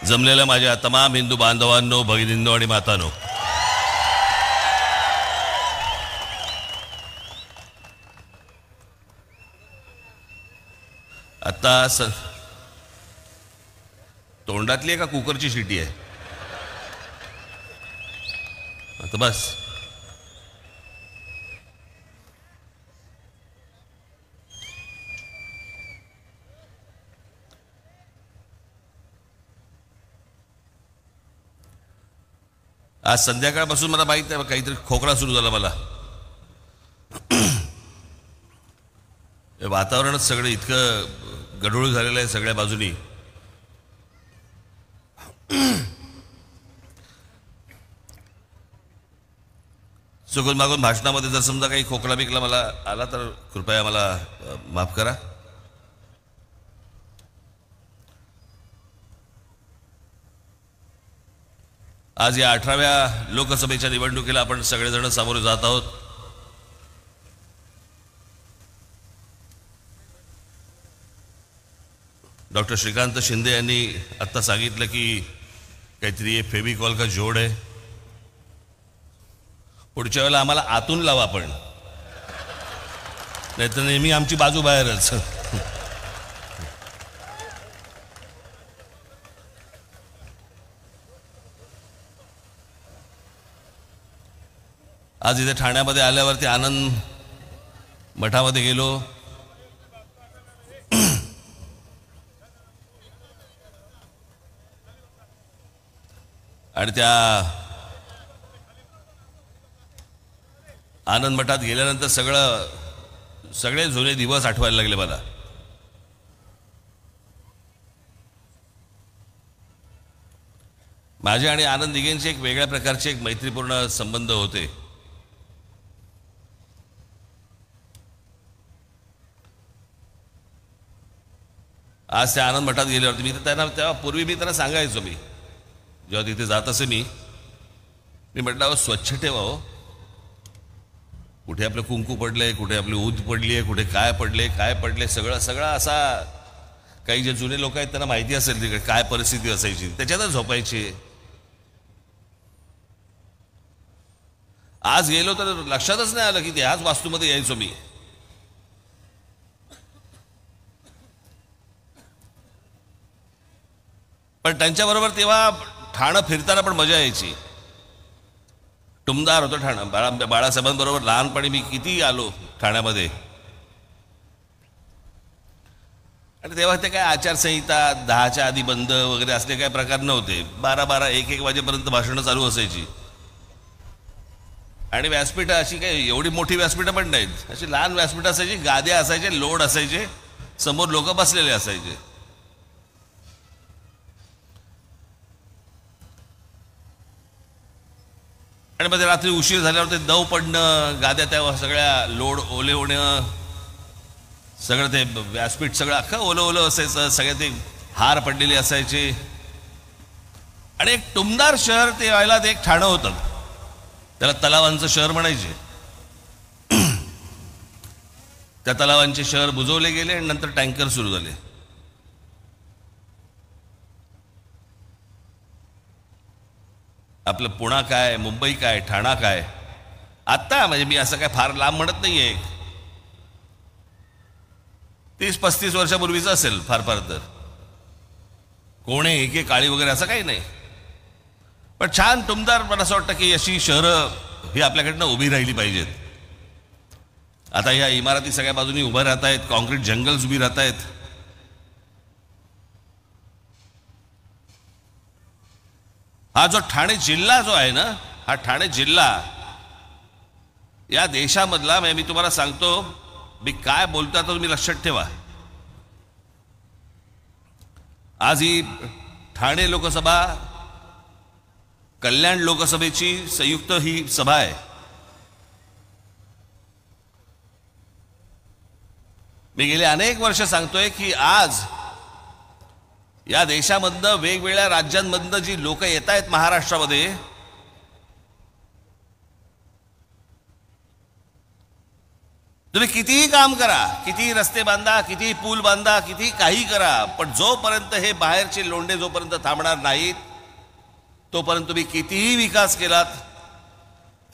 जमलेल्या माझ्या तमाम हिंदू बांधवांनो, भगिनींनो आणि मातांनो, आता तोंडातली का कुकरची शिटी आहे? आता बस. आज संध्याकाळपासून मला माहित आहे काहीतरी खोकला सुरू झाला मला. वातावरणच सगळं इतकं गढूळ झालेलं आहे सगळ्या बाजूनी. चुकून मागून भाषणामध्ये जर समजा काही खोकला बिकला मला आला तर कृपया मला माफ करा. आज या 18व्या लोकसभेच्या निवडणुकीला आपण सगळेजण सामोरे जात आहोत. डॉक्टर श्रीकांत शिंदे यांनी आत्ता सांगितलं की काहीतरी ये फेविकॉल का जोड आहे. पुढच्या वेळेला आम्हाला आतून लावा आपण, नाहीतर नेहमी आमची बाजू बाहेरच. आज इथे ठाण्यामध्ये आल्यावरती आनंद मठामध्ये गेलो. आणि त्या आनंद मठात गेल्यानंतर सगळे जुने दिवस आठवायला लागले मला. माझे आणि आनंद दिघेंचे एक वेगळ्या प्रकारचे एक मैत्रीपूर्ण संबंध होते. आज त्या आनंद मठात गेल्यावरती मी त्यांना तेव्हा पूर्वी मी त्यांना सांगायचो, मी जेव्हा तिथे जात असे मी म्हटलं अहो स्वच्छ ठेवा हो. कुठे आपलं कुंकू पडलंय, कुठे आपली ऊद पडली आहे, कुठे काय पडले सगळं असा. काही जे जुने लोक आहेत त्यांना माहिती असेल तिकडे काय परिस्थिती असायची, त्याच्यातच झोपायची. आज गेलो तर लक्षातच नाही आलं की ह्याच वास्तूमध्ये यायचो मी. पण त्यांच्याबरोबर तेव्हा ठाणं फिरताना पण मजा यायची. टुमदार होतं ठाणं. बाळासाहेबांबरोबर लहानपणी मी किती आलो ठाण्यामध्ये. आणि तेव्हा ते काय आचारसंहिता 10च्या आधी बंद वगैरे असले काय प्रकार नव्हते. 12-12, 1-1 वाजेपर्यंत भाषणं चालू असायची. आणि व्यासपीठं अशी काही एवढी मोठी व्यासपीठं पण नाहीत, अशी लहान व्यासपीठं असायची. गाद्या असायचे, लोड असायचे, समोर लोक बसलेले असायचे. आणि मध्ये रात्री उशीर झाल्यावर ते दव पडणं, गाद्या त्या सगळ्या लोड ओले होणं, सगळं ते व्यासपीठ सगळं अख्खं ओलं असायचं. सगळे ते हार पडलेले असायचे. आणि एक टुमदार शहर ते व्हायला ते एक ठाणं होतं. त्याला तलावांचं शहर म्हणायचे. त्या तलावांचे शहर बुजवले गेले आणि नंतर टँकर सुरू झाले. आपलं पुणा काय, मुंबई काय, ठाणा काय. आत्ता म्हणजे मी असं काय फार लांब म्हणत नाहीये, 30-35 वर्षापूर्वीच असेल फार तर. कोणे एके काळी वगैरे असं काही नाही. पण छान टुमदार. मला असं वाटतं की अशी शहरं ही आपल्याकडनं उभी राहिली पाहिजेत. आता ह्या इमारती सगळ्या बाजूनी उभ्या राहत आहेत, कॉन्क्रीट जंगल्स उभी राहत आहेत. हा जो ठाणे जिल्हा जो आहे ना, हा ठाणे जिल्हा या देशामधला, म्हणजे मी तुम्हाला सांगतो, मी काय बोलतो तर तुम्ही लक्षात ठेवा. आज ही ठाणे लोकसभा कल्याण लोकसभेची संयुक्त ही सभा आहे. मी गेले अनेक वर्ष सांगतोय की आज या देशामधनं वेगवेगळ्या राज्यांमधनं जी लोक येत आहेत महाराष्ट्रामध्ये, तुम्ही कितीही काम करा, कितीही रस्ते बांधा, कितीही पूल बांधा, कितीही काही करा, पण जोपर्यंत हे बाहेरचे लोंढे जोपर्यंत थांबणार नाहीत तोपर्यंत तुम्ही कितीही विकास केलात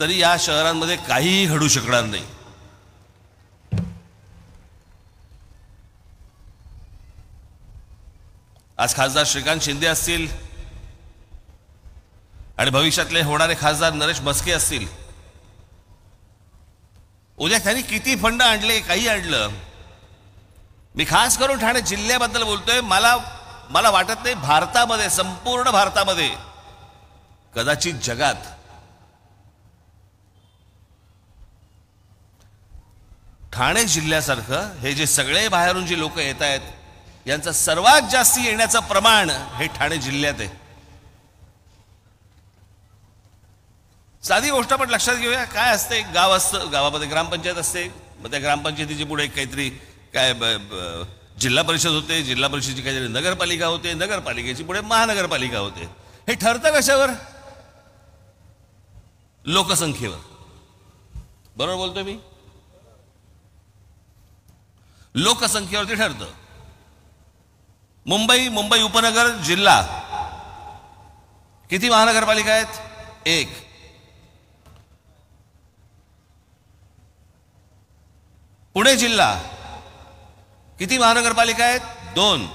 तरी या शहरांमध्ये काहीही घडू शकणार नाही. आज खासदार श्रीकांत शिंदे असतील आणि भविष्यातले होणारे खासदार नरेश म्हस्के असतील, उद्या त्यांनी किती फंड आणले, काही आणलं. मी खास करून ठाणे जिल्ह्याबद्दल बोलतोय. मला वाटत नाही भारतामध्ये, संपूर्ण भारतामध्ये, कदाचित जगात ठाणे जिल्ह्यासारखं हे जे सगळे बाहेरून जे लोक येत आहेत यांचं सर्वात जास्ती येण्याचं प्रमाण हे ठाणे जिल्ह्यात आहे. साधी गोष्ट आपण लक्षात घेऊया. काय असते, गाव असतं, गावामध्ये ग्रामपंचायत असते, मग त्या ग्रामपंचायतीची पुढे काहीतरी काय जिल्हा परिषद होते, जिल्हा परिषदेची काहीतरी नगरपालिका होते, नगरपालिकेची पुढे महानगरपालिका होते. हे ठरतं कशावर? लोकसंख्येवर. बरोबर बोलतोय मी? लोकसंख्येवरती ठरतं. मुंबई उपनगर जिल्हा किती महानगरपालिका आहेत? 1. पुणे जिल्हा किती महानगरपालिका आहेत? 2.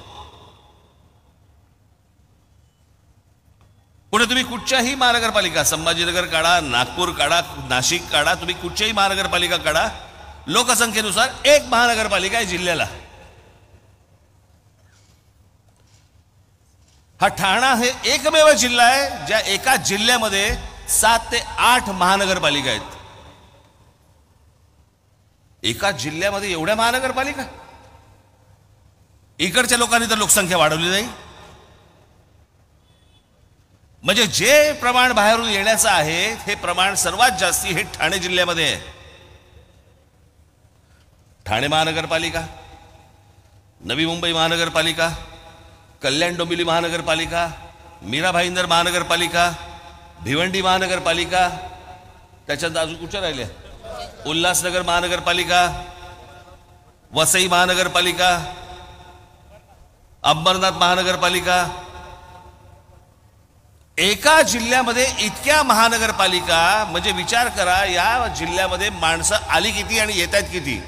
पुढे तुम्ही कुठच्याही महानगरपालिका, संभाजीनगर काढा, नागपूर काढा, नाशिक काढा, तुम्ही कुठच्याही महानगरपालिका काढा, लोकसंख्येनुसार 1 महानगरपालिका आहे जिल्ह्याला. हा ठाणा हे एकमेव जिल्हा आहे ज्या एका जिल्ह्यामध्ये 7 ते 8 महानगरपालिका आहेत. एका जिल्ह्यामध्ये एवढ्या महानगरपालिका? इकडच्या लोकांनी तर लोकसंख्या वाढवली नाही. म्हणजे जे प्रमाण बाहेरून येण्याचं आहे हे प्रमाण सर्वात जास्ती हे ठाणे जिल्ह्यामध्ये आहे. ठाणे महानगरपालिका, नवी मुंबई महानगरपालिका, कल्याण डोंबिवली महानगरपालिका, मीरा भाईंदर महानगरपालिका, भिवंडी महानगरपालिका, त्याच्यात अजून कुठच्या राहिल्या? उल्हासनगर महानगरपालिका, वसई महानगरपालिका, अंबरनाथ महानगरपालिका. एका जिल्ह्यामध्ये इतक्या महानगरपालिका, म्हणजे विचार करा या जिल्ह्यामध्ये माणसं आली किती आणि येत आहेत किती.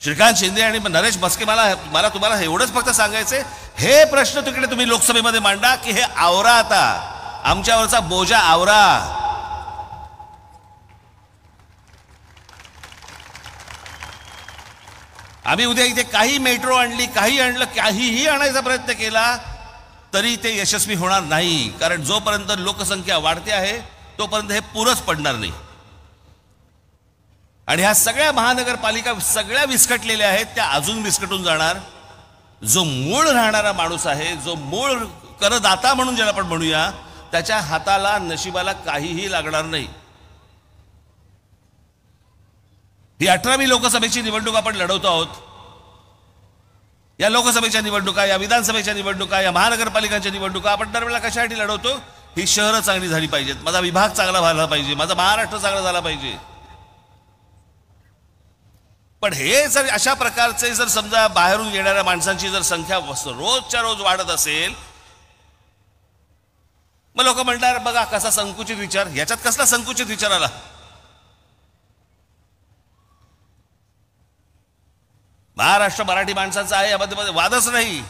श्रीकांत शिंदे आणि नरेश म्हस्के, मला तुम्हाला एवढंच फक्त सांगायचंय, हे प्रश्न तिकडे तुम्ही लोकसभेमध्ये मांडा की हे आवरा, आता आमच्यावरचा बोजा आवरा. आम्ही उद्या इथे काही मेट्रो आणली, काही आणलं, काहीही आणायचा प्रयत्न केला तरी ते यशस्वी होणार नाही. कारण जोपर्यंत लोकसंख्या वाढते आहे तोपर्यंत हे पुरंच पडणार नाही. आणि ह्या सगळ्या महानगरपालिका सगळ्या विस्कटलेल्या आहेत, त्या अजून विस्कटून जाणार. जो मूळ राहणारा माणूस आहे, जो मूळ करदाता म्हणून ज्याला आपण म्हणूया, त्याच्या हाताला, नशिबाला काहीही लागणार नाही. ही 18वी लोकसभेची निवडणूक आपण लढवतो आहोत. या लोकसभेच्या निवडणुका, या विधानसभेच्या निवडणुका, या महानगरपालिकांच्या निवडणुका आपण दरवेळेला कशासाठी लढवतो? ही शहरं चांगली झाली पाहिजेत, माझा विभाग चांगला झाला पाहिजे, माझा महाराष्ट्र चांगला झाला पाहिजे. पण हे जर अशा प्रकारचे जर समजा बाहेरून येणाऱ्या माणसांची जर संख्या रोजच्या रोज वाढत असेल, मग लोक म्हणणार बघा कसा संकुचित विचार. याच्यात कसला संकुचित विचार आला? महाराष्ट्र मराठी माणसांचा आहे, यामध्ये वादच नाही.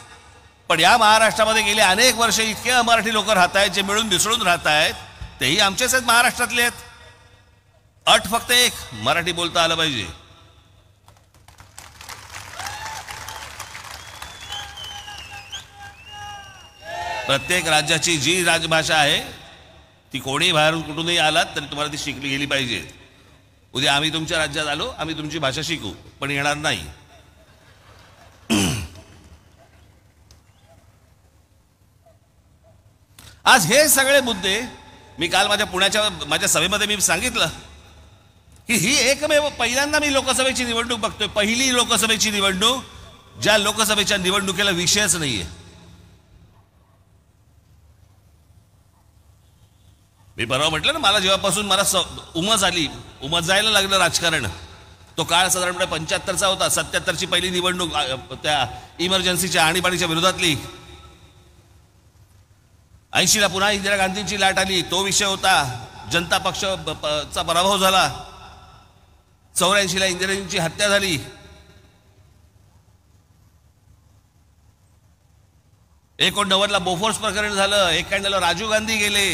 पण या महाराष्ट्रामध्ये गेले अनेक वर्ष इतके अमराठी लोक राहत आहेत, जे मिळून मिसळून राहत आहेत, तेही आमचेच आहेत, महाराष्ट्रातले आहेत. अट फक्त एक, मराठी बोलता आलं पाहिजे. प्रत्येक राज्याची जी राजभाषा आहे ती कोणी बाहेरून कुठूनही आलात तरी तुम्हाला ती शिकली गेली पाहिजे. उद्या आम्ही तुमच्या राज्यात आलो, आम्ही तुमची भाषा शिकू, पण येणार नाही. आज हे सगळे मुद्दे मी काल माझ्या सभेमध्ये मी सांगितलं की ही एकमेव पहिल्यांदा मी लोकसभेची निवडणूक बघतोय, पहिली लोकसभेची निवडणूक ज्या लोकसभेच्या निवडणुकीला विषयच नाहीये. मी परवा म्हटलं ना, मला जेव्हापासून मला उमज जायला लागलं राजकारण, तो काळ साधारणपणे 75चा होता. 77ची पहिली निवडणूक त्या इमर्जन्सीच्या आणीबाणीच्या विरोधातली. 80ला पुन्हा इंदिरा गांधींची लाट आली, तो विषय होता. जनता पक्षाचा पराभव झाला. 84ला इंदिराजींची हत्या झाली. ला बोफोर्स प्रकरण झालं. 91ला राजीव गांधी गेले.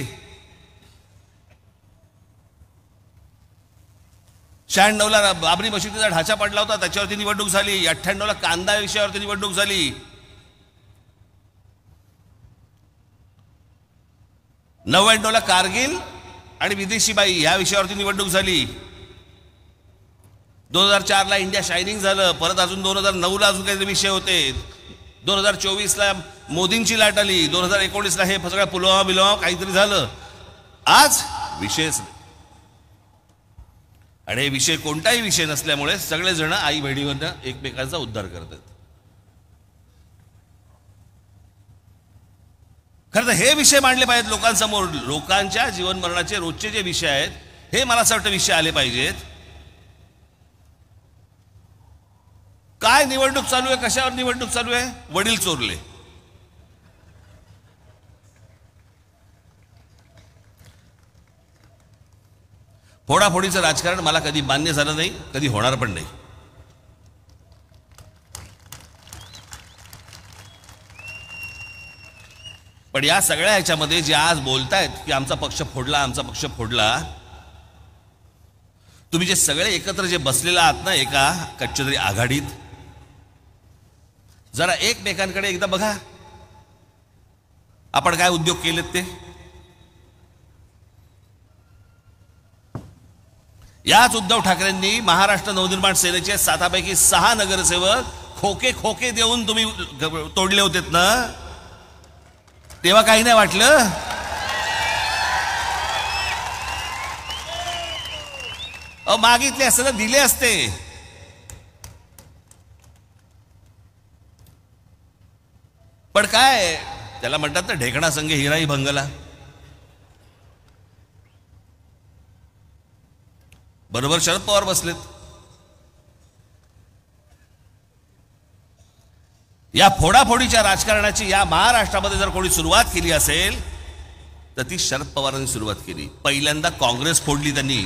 96ला बाबरी मशिदीचा ढाचा पडला होता, त्याच्यावरती निवडणूक झाली. 98ला कांदा विषयावरती निवडणूक झाली. 99ला कारगिल आणि विदेशी बाई या विषयावरती निवडणूक झाली. 2004ला इंडिया शायनिंग झालं. परत अजून 2009ला अजून काही विषय होते. 2024ला मोदींची लाट आली. 2019ला हे सगळं पुलवामा काहीतरी झालं. आज विषयच नाही. आणि हे विषय कोणताही विषय नसल्यामुळे सगळेजण आई बहिणीवरनं एकमेकांचा उद्धार करतात. खरं तर हे विषय मांडले पाहिजेत लोकांसमोर. लोकांच्या जीवन मरणाचे रोजचे जे विषय आहेत हे मला असं वाटतं विषय आले पाहिजेत. काय निवडणूक चालू आहे, कशावर निवडणूक चालू आहे? वडील चोरले. फोडाफोडीचं राजकारण मला कधी मान्य झालं नाही, कधी होणार पण नाही. पण या सगळ्या ह्याच्यामध्ये जे आज बोलतायत की आमचा पक्ष फोडला, आमचा पक्ष फोडला, तुम्ही जे सगळे एकत्र जे बसलेला आहात ना एका कच्च्यातरी आघाडीत, जरा एकमेकांकडे एकदा बघा. आपण काय उद्योग केलेत ते. याच उद्धव ठाकरेंनी महाराष्ट्र नवनिर्माण सेनेचे 7पैकी 6 नगरसेवक खोके देऊन तुम्ही तोडले होतेत ना, तेव्हा काही नाही वाटलं. मागितले असते तर दिले असते. पण काय त्याला म्हणतात ना, ढेकणा संगे हिराई भंगला. बरोबर शरद पवार बसलेत. या फोडाफोडीच्या राजकारणाची या महाराष्ट्रामध्ये जर कोणी सुरुवात केली असेल तर ती शरद पवारांनी सुरुवात केली. पहिल्यांदा काँग्रेस फोडली त्यांनी.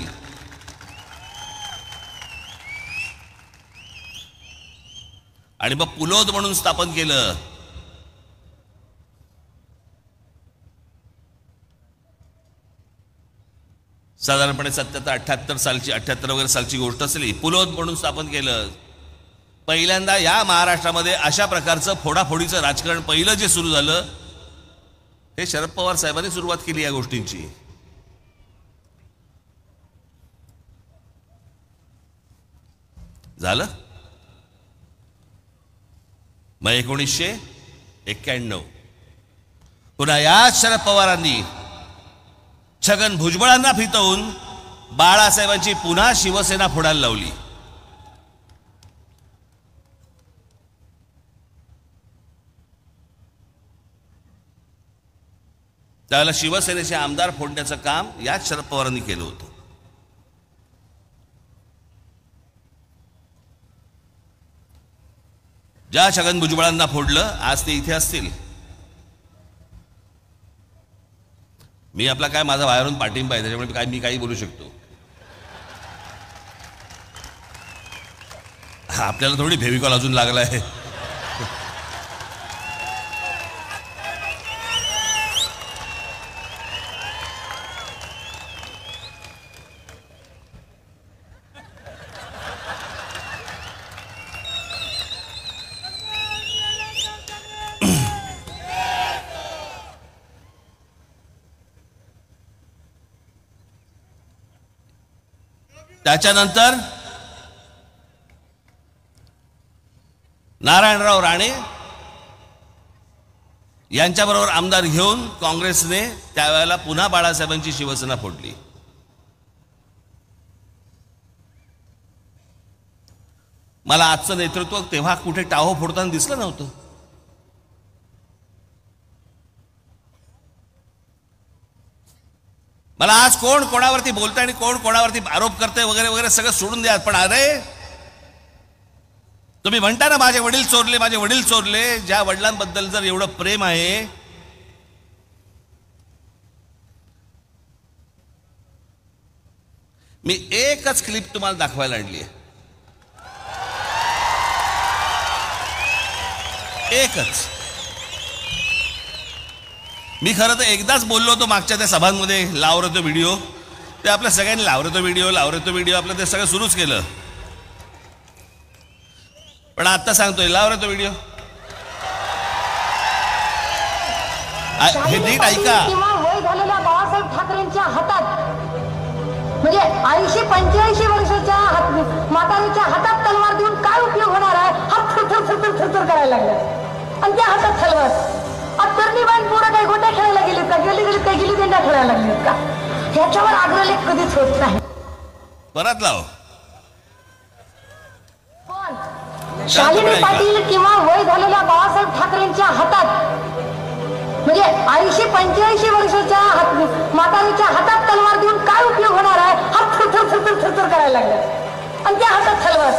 आणि मग पुलोद म्हणून स्थापन केलं. साधारणपणे 77-78 सालची 78 वगैरे सालची गोष्ट असली. पुलोद म्हणून स्थापन केलं. पहिल्यांदा या महाराष्ट्रामध्ये अशा प्रकारचं फोडाफोडीचं राजकारण पहिलं जे सुरू झालं हे शरद पवार साहेबांनी सुरुवात केली या गोष्टींची. झालं मग 1991 पुन्हा याच शरद पवारांनी छगन भुजबळांना फितवून बाळासाहेबांची पुन्हा शिवसेना फोडायला लावली. त्यावेळेला शिवसेनेचे आमदार फोडण्याचं काम याच शरद पवारांनी केलं होतं. ज्या छगन भुजबळांना फोडलं आज ते इथे असतील. मी आपला काय माझा बाहेरून पाठिंबा आहे त्याच्यामुळे मी काही बोलू शकतो. आपल्याला थोडी फेविकॉल अजून लागला आहे. त्याच्यानंतर नारायणराव राणे यांच्याबरोबर आमदार घेऊन काँग्रेसने त्यावेळेला पुन्हा बाळासाहेबांची शिवसेना फोडली. मला आजचं नेतृत्व तेव्हा कुठे टाहो फोडताना दिसलं नव्हतं. मला आज कोण कोणावरती बोलतंय आणि कोण कोणावरती आरोप करते वगैरे वगैरे सगळं सोडून द्या. पण अरे तुम्ही म्हणता ना माझे वडील चोरले, माझे वडील चोरले. ज्या वडिलांबद्दल जर एवढं प्रेम आहे, मी एकच क्लिप तुम्हाला दाखवायला आणली आहे, एकच. मी खरं तर एकदाच बोललो होतो मागच्या त्या सभांमध्ये, लाव रे तो व्हिडिओ. ते आपल्या सगळ्यांनी लाव रे तो व्हिडिओ, लाव रे तो व्हिडिओ, आपलं ते सगळं सुरूच केलं. पण आता सांगतोय लाव रे तो व्हिडिओ. हे नीट ऐका. वय झालेल्या बाळासाहेब ठाकरेंच्या हातात, म्हणजे 80-85 वर्षाच्या म्हातारीच्या हातात तलवार देऊन काय उपयोग होणार आहे? हात थरथर करायला लागला आणि त्या हातात तलवार. तरणी बाईन पोरं काही गोट्या खेळायला गेलीत का? गेलीत काही गिल्ली दंडा खेळायला लागलीत का? ह्याच्यावर आग्रह कधीच होत नाही. परत लाव. शालिनी पाटील किंवा वय झालेल्या बाळासाहेब ठाकरेंच्या हातात, म्हणजे 80-85 वर्षाच्या म्हातारीच्या हातात तलवार देऊन काय उपयोग होणार आहे? हात थरथर करायला लागला आणि त्या हातात तलवार.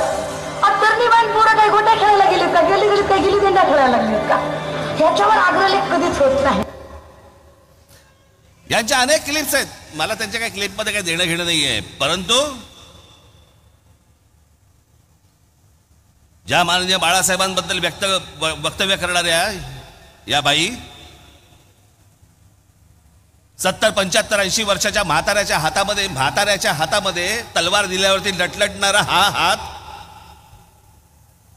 तरणी बाईन पोरं काही गोट्या खेळायला गेलीत का? गेलीत काही गिल्ली दंडा खेळायला लागलीत का? ह्याच्यावर आग्रह कधीच होत नाही. यांच्या अनेक क्लिप्स आहेत, मला त्यांच्या काही क्लिपमध्ये काही देणं घेणं नाही आहे. परंतु ज्या माननीय बाळासाहेबांबद्दल वक्तव्य करणाऱ्या या बाई 70-75-80 वर्षाच्या म्हाताऱ्याच्या हातामध्ये तलवार दिल्यावरती लटलटणारा हा हात,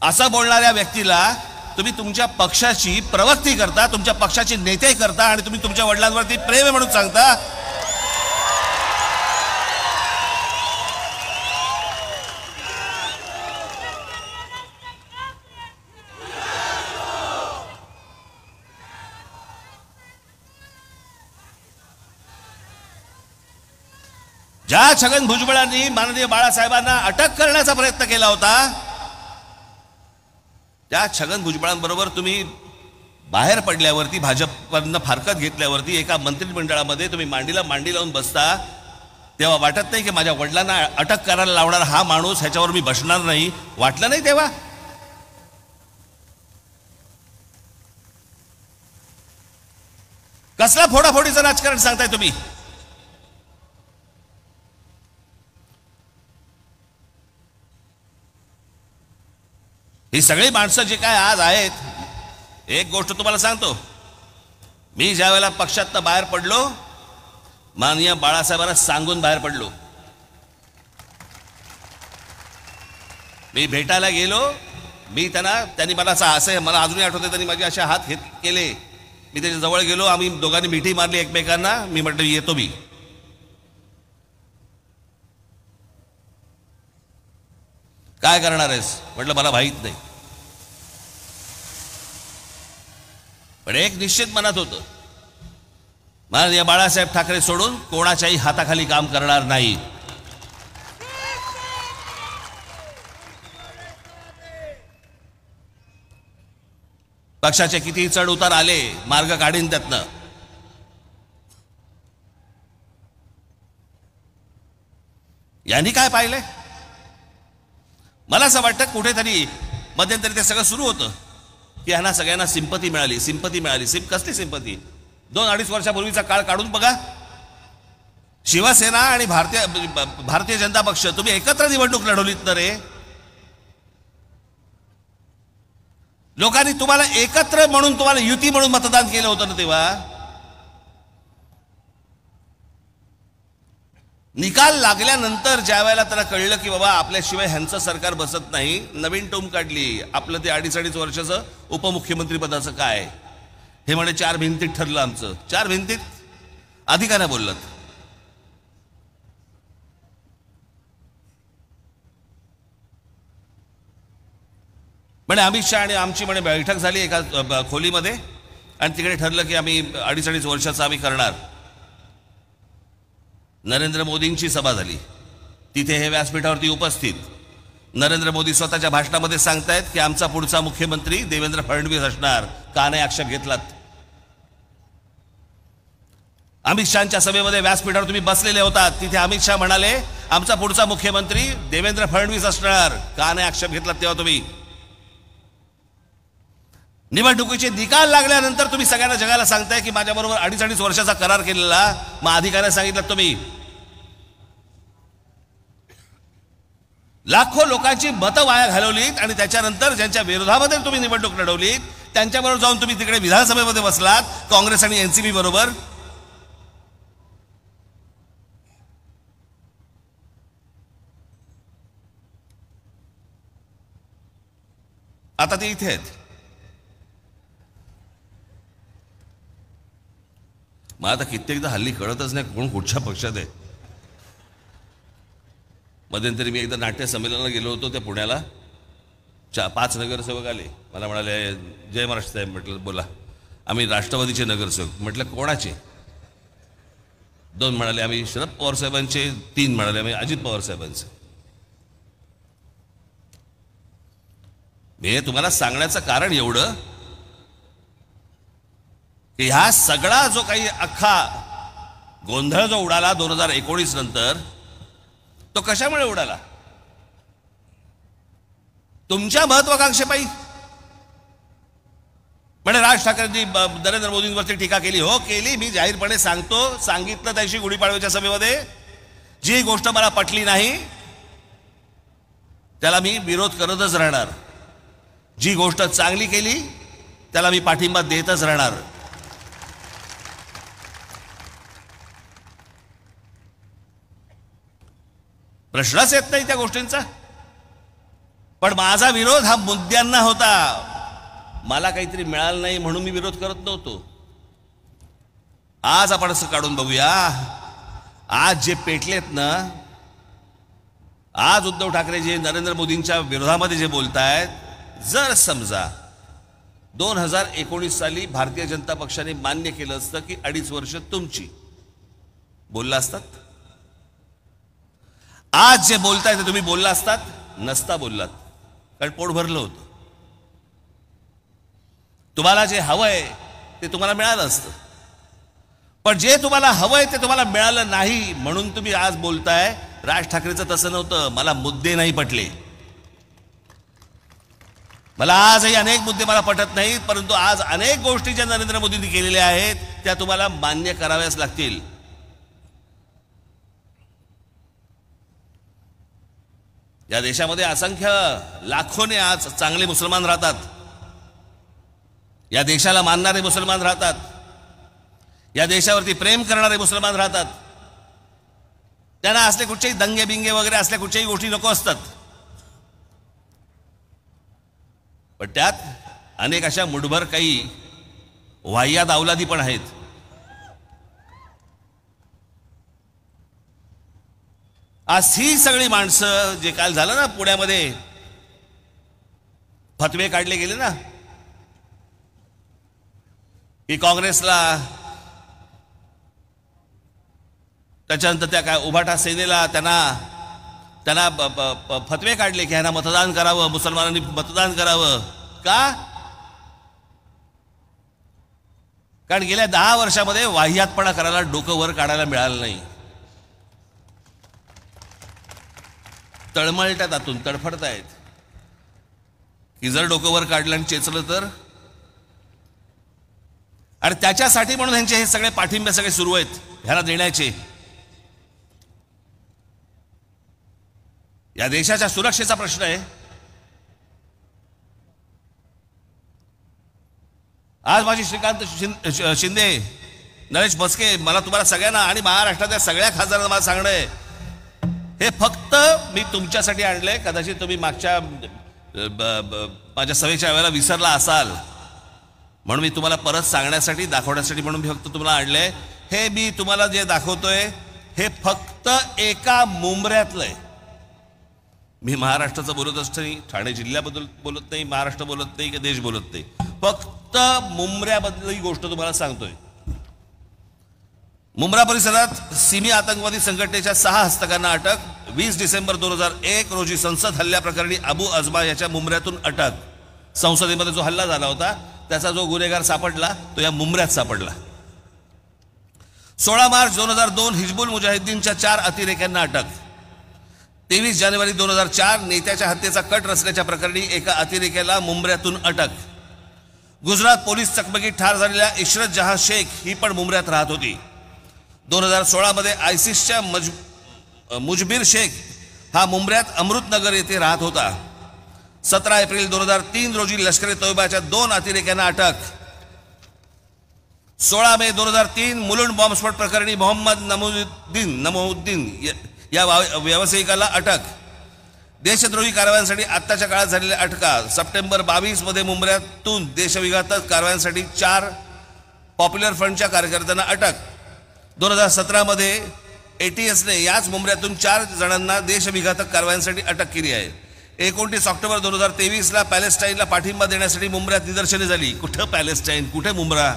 असं बोलणाऱ्या व्यक्तीला तुम्ही तुमच्या पक्षाची प्रवक्ती करता, तुमच्या पक्षाची नेते करता आणि तुम्ही तुमच्या वडिलांवरती प्रेम आहे म्हणून सांगता. ज्या छगन भुजबळांनी माननीय बाळासाहेबांना अटक करण्याचा प्रयत्न केला होता, त्या छगन भुजबळांबरोबर तुम्ही बाहेर पडल्यावरती, भाजपवरनं फारकत घेतल्यावरती एका मंत्रिमंडळामध्ये तुम्ही मांडीला मांडी लावून बसता, तेव्हा वाटत नाही की माझ्या वडिलांना अटक करायला लावणारा हा माणूस, ह्याच्यावर मी बसणार नाही? वाटलं नाही तेव्हा? कसला फोडाफोडीचं राजकारण सांगताय तुम्ही? ही सगळी माणसं जे काय आज आहेत, एक गोष्ट तुम्हाला सांगतो, मी ज्या वेळेला पक्षातनं बाहेर पडलो, माननीय बाळासाहेबांना सांगून बाहेर पडलो. मी भेटायला गेलो, त्यांनी मला असं, मला अजूनही आठवते, त्यांनी माझे असे हात केले. मी त्याच्या जवळ गेलो, आम्ही दोघांनी मिठी मारली एकमेकांना. मी म्हटलं येतो मी. काय करणार आहेस? म्हटलं मला माहीत नाही. पण एक निश्चित मनात होतं, माननीय बाळासाहेब ठाकरे सोडून कोणाच्याही हाताखाली काम करणार नाही. पक्षाचे किती चढ उतार आले, मार्ग काढीन त्यातनं. यांनी काय पाहिलंय? मला असं वाटतं कुठेतरी मध्यंतरी ते सगळं सुरू होतं की ह्यांना सगळ्यांना सिंपती मिळाली. कसली सिंपती? 2-2.5 वर्षापूर्वीचा काळ काढून बघा. शिवसेना आणि भारतीय जनता पक्ष तुम्ही एकत्र निवडणूक लढवलीत ना रे. लोकांनी तुम्हाला एकत्र म्हणून, तुम्हाला युती म्हणून मतदान केलं होतं ना. तेव्हा निकाल लागल्यानंतर ज्या वेळेला त्यांना कळलं की बाबा आपल्याशिवाय ह्यांचं सरकार बसत नाही, नवीन टोम काढली. आपलं ते 2.5 वर्षाचं उपमुख्यमंत्री पदाचं काय, हे म्हणे 4 भिंतीत ठरलं आमचं. 4 भिंतीत अधिकाऱ्या बोललात. म्हणे अमित शहा आणि आमची म्हणे बैठक झाली एका खोलीमध्ये आणि तिकडे ठरलं की आम्ही 2.5 वर्षाचं आम्ही करणार. नरेंद्र मोदींची सभा झाली, तिथे हे व्यासपीठावरती उपस्थित नरेंद्र मोदी स्वतःच्या भाषणामध्ये सांगतायत की आमचा पुढचा मुख्यमंत्री देवेंद्र फडणवीस असणार. का नाही आक्षेप घेतलात? अमित शहाच्या सभेमध्ये व्यासपीठावर तुम्ही बसलेले होतात. तिथे अमित शहा म्हणाले आमचा पुढचा मुख्यमंत्री देवेंद्र फडणवीस असणार. का नाही आक्षेप घेतला तेव्हा तुम्ही? निवडणुकीचे निकाल लागल्यानंतर तुम्ही सगळ्यांना जगाला सांगताय की माझ्याबरोबर 2.5 वर्षाचा करार केलेला. मग अधिकाऱ्याने सांगितलं तुम्ही लाखो लोकांची मतं वाया घालवलीत आणि त्याच्यानंतर ज्यांच्या विरोधामध्ये तुम्ही निवडणूक लढवलीत त्यांच्याबरोबर जाऊन तुम्ही तिकडे विधानसभेमध्ये बसलात काँग्रेस आणि एनसीपी बरोबर. आता ते इथे आहेत. मग आता कित्येकदा हल्ली कळतच नाही कोण कुठच्या पक्षात आहे. मध्यंतरी मी एकदा नाट्य संमेलनाला गेलो होतो त्या पुण्याला. 5 नगरसेवक आले. मला म्हणाले जय महाराष्ट्र साहेब. म्हटलं बोला. आम्ही राष्ट्रवादीचे नगरसेवक. म्हटलं कोणाचे? 2 म्हणाले आम्ही शरद पवार साहेबांचे. 3 म्हणाले आम्ही अजित पवार साहेबांचे. मी तुम्हाला सांगण्याचं कारण एवढं की ह्या सगळा जो काही अख्खा गोंधळ जो उडाला 2019 नंतर तो कशामुळे उडाला? तुमच्या महत्वाकांक्षेपायी. म्हणजे राज ठाकरेंनी नरेंद्र मोदींवरती टीका केली. हो केली. मी जाहीरपणे सांगितलं त्याशी गुढीपाडव्याच्या सभेमध्ये जी गोष्ट मला पटली नाही त्याला मी विरोध करतच राहणार. जी गोष्ट चांगली केली त्याला मी पाठिंबा देतच राहणार. प्रश्नच येत नाही त्या गोष्टींचा. पण माझा विरोध हा मुद्द्यांना होता. मला काहीतरी मिळालं नाही म्हणून मी विरोध करत नव्हतो. आज आपण असं काढून बघूया. आज जे पेटलेत ना, आज उद्धव ठाकरे जे नरेंद्र मोदींच्या विरोधामध्ये जे बोलतायत, जर समजा 2019 साली भारतीय जनता पक्षाने मान्य केलं असतं की 2.5 वर्ष तुमची, बोलला असतात? आज जे बोलताय ते तुम्ही बोलला असतात? नसता बोललात, कारण पोट भरलं होतं. तुम्हाला जे हवंय ते तुम्हाला मिळालं असतं. पण जे तुम्हाला हवंय ते तुम्हाला मिळालं नाही म्हणून तुम्ही आज बोलताय. राज ठाकरेंचं तसं नव्हतं. मला मुद्दे नाही पटले. मला आजही अनेक मुद्दे मला पटत नाहीत, परंतु आज अनेक गोष्टी ज्या नरेंद्र मोदींनी केलेल्या आहेत त्या तुम्हाला मान्य कराव्याच लागतील. या देशामध्ये असंख्य लाखोने आज चांगले मुसलमान राहतात. या देशाला मानणारे मुसलमान राहतात. या देशावरती प्रेम करणारे मुसलमान राहतात. त्यांना असले कुठचेही दंगे बिंगे वगैरे असल्या कुठच्याही गोष्टी नको असतात. पण त्यात अनेक अशा मुठभर काही वाह्यात अवलादी पण आहेत. आज ही सगळी माणसं, जे काल झालं ना पुण्यामध्ये, फतवे काढले गेले ना की काँग्रेसला, त्याच्यानंतर त्या काय उभाटा सेनेला त्यांना फतवे काढले की ह्यांना मतदान करावं, मुसलमानांनी मतदान करावं. का? कारण गेल्या 10 वर्षामध्ये वाह्यातपणा करायला, डोकं वर काढायला मिळालं नाही. तळमळतात, आतून तडफडतायत की जर डोकं वर काढलं आणि चेचलं तर. आणि त्याच्यासाठी म्हणून ह्यांचे हे सगळे पाठिंबे सगळे सुरू आहेत ह्याला देण्याचे. या देशाच्या सुरक्षेचा प्रश्न आहे. आज माझी श्रीकांत शिंदे, नरेश भस्के, मला तुम्हाला सगळ्यांना आणि महाराष्ट्रातल्या सगळ्या खासदारांना मला सांगणं आहे, हे फक्त मी तुमच्यासाठी आणलंय. कदाचित तुम्ही मागच्या माझ्या सभेच्या वेळेला विसरला असाल म्हणून मी तुम्हाला परत सांगण्यासाठी, दाखवण्यासाठी म्हणून मी फक्त तुम्हाला आणलंय. हे मी तुम्हाला जे दाखवतोय हे फक्त एका मुंबऱ्यातलं आहे. मी महाराष्ट्राचं बोलत असताना ठाणे जिल्ह्याबद्दल बोलत नाही, महाराष्ट्र बोलत नाही की देश बोलत नाही. फक्त मुंबऱ्याबद्दल ही गोष्ट तुम्हाला सांगतोय. मुंब्रा परिसरात सिमी आतंकवादी संघटनेच्या 6 हस्तकांना अटक. 20 डिसेंबर 2001 रोजी संसद हल्ल्याप्रकरणी अबू अजमा याच्या मुंबऱ्यातून अटक. संसदेमध्ये जो हल्ला झाला होता त्याचा जो गुन्हेगार सापडला तो या मुंबऱ्यात सापडला. 16 मार्च 2002 हिजबुल मुजाहिद्दीनच्या 4 अतिरेक्यांना अटक. 23 जानेवारी 2004 नेत्याच्या हत्येचा कट रचल्याच्या प्रकरणी एका अतिरेक्याला मुंबऱ्यातून अटक. गुजरात पोलीस चकमकीत ठार झालेल्या इशरत जहां शेख ही पण मुंबऱ्यात राहत होती. 2016 मध्ये आयसिसच्या मुजबिर शेख हा मुंबऱ्यात अमृतनगर येथे राहत होता. 17 एप्रिल 2003 रोजी लष्कर ए तोयबाच्या 2 अतिरेक्यांना अटक. 16 मे 2003 मुलुंड बॉम्बस्फोट प्रकरणी मोहम्मद नमोउद्दीन या व्यावसायिकाला अटक. देशद्रोही कारवायांसाठी आत्ताच्या काळात झालेल्या अटका. सप्टेंबर 22 मध्ये मुंबऱ्यातून देशविघातक कारवायांसाठी 4 पॉप्युलर फ्रंटच्या कार्यकर्त्यांना अटक. 2017 मध्ये ATSने याच मुंबऱ्यातून 4 जणांना देशविघातक कारवायांसाठी अटक केली आहे. 29 ऑक्टोबर 2023 पॅलेस्टाईनला पाठिंबा देण्यासाठी मुंबऱ्यात निदर्शने झाली. कुठं पॅलेस्टाईन, कुठे मुंबरा.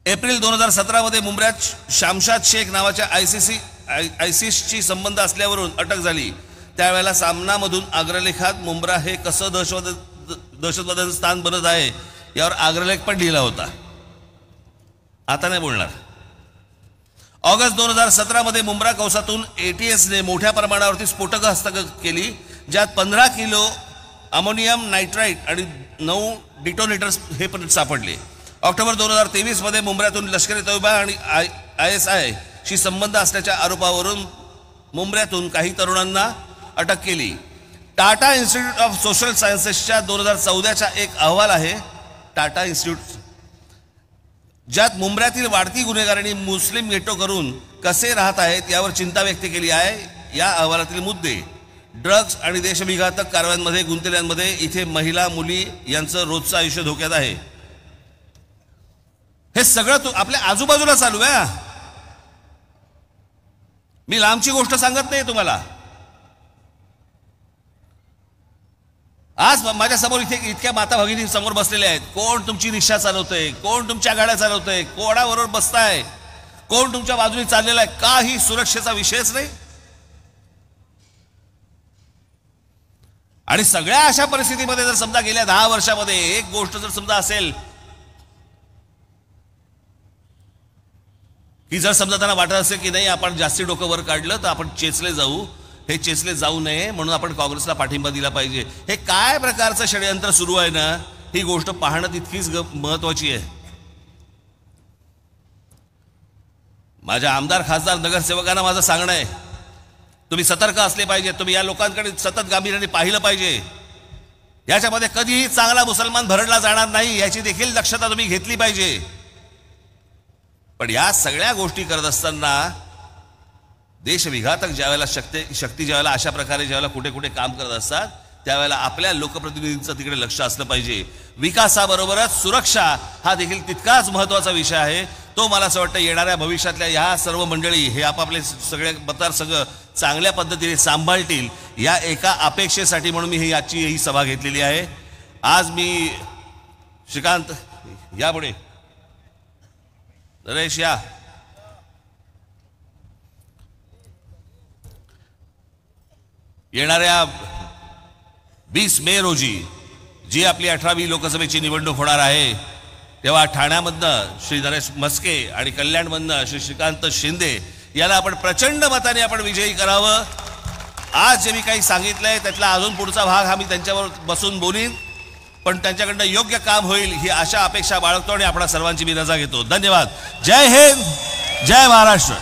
एप्रिल 2017 मध्ये मुंबऱ्यात शामशाद शेख नावाच्या आयसिसशी संबंध असल्यावरून अटक झाली. त्यावेळेला सामनामधून अग्रलेखात मुंब्रा हे कसं दहशतवाद्याचं स्थान बनत आहे यावर अग्रलेख पण लिहिला होता. आता नाही बोलणार. ऑगस्ट 2017 मध्ये मुंब्रा कौसातून ATSने मोठ्या प्रमाणावरती स्फोटकं हस्तगत केली, ज्यात 15 किलो अमोनियम नायट्राईट आणि 9 डिटोनेटर्स हे पण सापडले. ऑक्टोबर 2023 मध्ये मुंबऱ्यातून लष्कर ए तोयबा आणि ISI शी संबंध असल्याच्या आरोपावरून मुंबऱ्यातून काही तरुणांना अटक केली. टाटा इन्स्टिट्यूट ऑफ सोशल सायन्सेसच्या 2014चा एक अहवाल आहे टाटा इन्स्टिट्यूट, ज्यात मुंबऱ्यातील वाढती गुन्हेगारी मुस्लिम गेटो करून कसे राहत आहेत यावर चिंता व्यक्त केली आहे. या अहवालातील मुद्दे ड्रग्ज आणि देशविघातक कारवायांमध्ये गुंतलेल्यांमध्ये इथे महिला मुली यांचं रोजचं आयुष्य धोक्यात आहे. हे सगळं आपल्या आजूबाजूला चालू आहे. मी लांबची गोष्ट सांगत नाही तुम्हाला. आज माझ्या समोर इथे इतक्या माता भगिनी समोर बसलेल्या आहेत. कोण तुमची रिक्षा चालवतंय, कोण तुमच्या गाड्या चालवतंय, कोणाबरोबर बसताय, कोण तुमच्या बाजूने चाललेला आहे, काही सुरक्षेचा विषयच नाही. आणि सगळ्या अशा परिस्थितीमध्ये जर समजा गेल्या 10 वर्षामध्ये एक गोष्ट जर समजा असेल की जर समजा त्यांना वाटत असेल की नाही आपण जास्ती डोकं वर काढलं तर आपण चेचले जाऊ, हे चेचले जाऊ नये म्हणून आपण काँग्रेसला पाठिंबा दिला पाहिजे. हे काय प्रकारचं षडयंत्र सुरू आहे ना, ही गोष्ट पाहणं तितकीच महत्वाची आहे. माझ्या आमदार खासदार नगरसेवकांना माझं सांगणं आहे, तुम्ही सतर्क असले पाहिजे. तुम्ही या लोकांकडे सतत गांभीर्याने पाहिलं पाहिजे. याच्यामध्ये कधीही चांगला मुसलमान भरडला जाणार नाही याची देखील दक्षता तुम्ही घेतली पाहिजे. पण या सगळ्या गोष्टी करत असताना देशविघातक ज्यावेळेला शक्ती ज्यावेळेला अशा प्रकारे ज्यावेळेला कुठे कुठे काम करत असतात त्यावेळेला आपल्या लोकप्रतिनिधींचं तिकडे लक्ष असलं पाहिजे. विकासाबरोबरच सुरक्षा हा देखील तितकाच महत्त्वाचा विषय आहे. तो मला असं वाटतं येणाऱ्या भविष्यातल्या ह्या सर्व मंडळी हे आपापले सगळे मतदारसंघ चांगल्या पद्धतीने सांभाळतील या एका अपेक्षेसाठी म्हणून मी आजची ही सभा घेतलेली आहे. आज मी श्रीकांत यापुढे नरेश या येणाऱ्या 20 मे रोजी जी आपली 18वी लोकसभेची निवडणूक होणार आहे तेव्हा ठाण्यामधनं श्री नरेश म्हस्के आणि कल्याणमधनं श्री श्रीकांत शिंदे याला आपण प्रचंड मताने आपण विजयी करावं. आज जे मी काही सांगितलंय त्यातला अजून पुढचा भाग हा मी त्यांच्यावर बसून बोलीन, पण त्यांच्याकडनं योग्य काम होईल ही आशा अपेक्षा बाळगतो आणि आपणा सर्वांची मी रजा घेतो. धन्यवाद. जय हिंद, जय महाराष्ट्र.